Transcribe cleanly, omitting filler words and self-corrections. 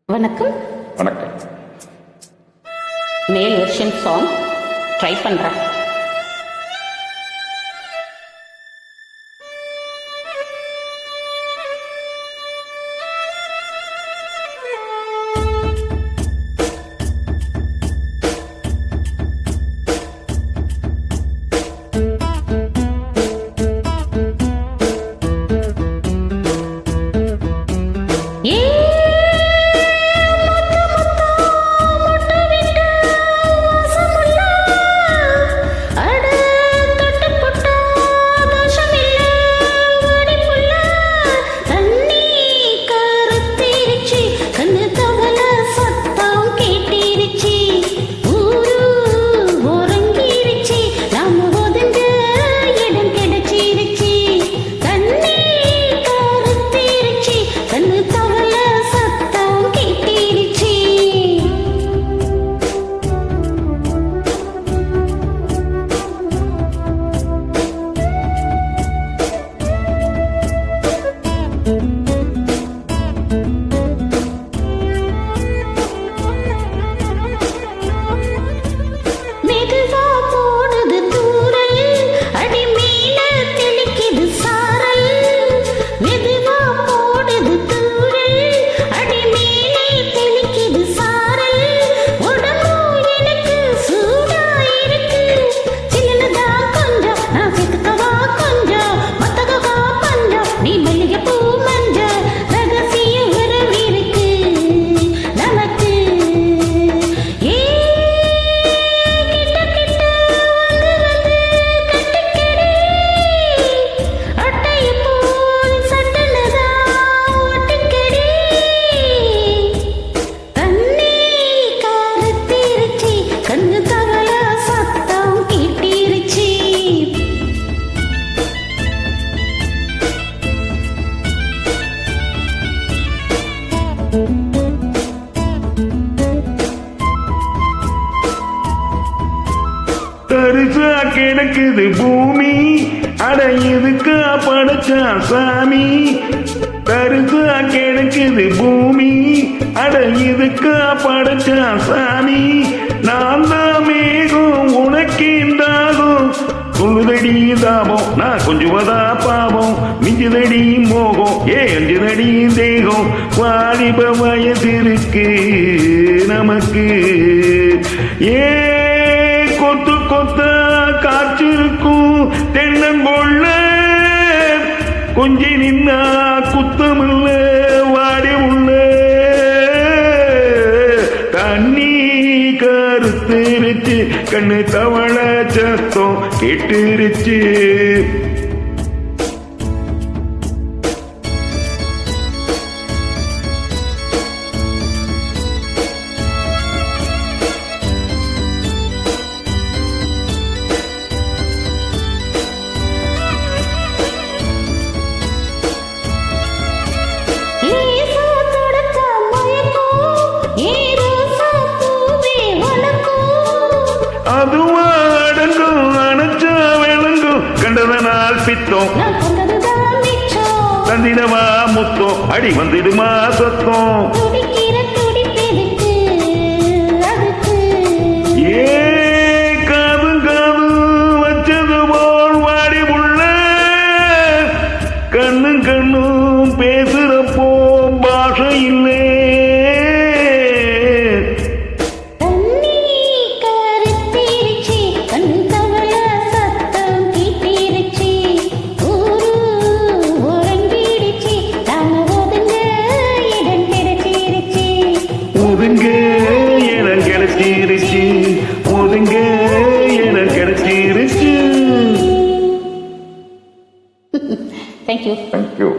வணக்கம். வணக்கம். மேல் வெர்ஷன் சாங் ட்ரை பண்ணுறேன். தரிசா கிடக்குது பூமி, அட இதுக்கு படைச்சா சாமி. தரிசா கிடக்குது பூமி, அட இதுக்கு படைச்சா சாமி. நான் தான் மேகம் உனக்கேண்டாகும், சொல்லுதடி தாபம் நான் கொஞ்சுவதா பாவம். மிஞ்சுதடி மோகம் அஞ்சுதடி தேகம். வாலிப வயசிருக்கு நமக்கு கொத்து கொத்த காற்றிருக்கும் தென்னங்கொள்ள. கொஞ்சி நின்னா குத்தமில்ல வாடி உள்ள. தண்ணி கருத்திருச்சு, கண்ணு தவள சத்தம் கேட்டுருச்சு. அதுவா அடங்கும், அணைச்சா விளங்கும், கண்டதனால் பித்தம் தந்திடமா முத்தம், அடி வந்துடுமா சத்தம். காதும் காதும் வச்சது போல் வாடி உள்ள. கண்ணும் கண்ணும் பேசுறப்போ பாஷை இல்லை. ஒதுங்க என கிடைச்சிருச்சு, ஒதுங்க என கிடைச்சிருச்சு. தேங்க்யூ. தேங்க்யூ.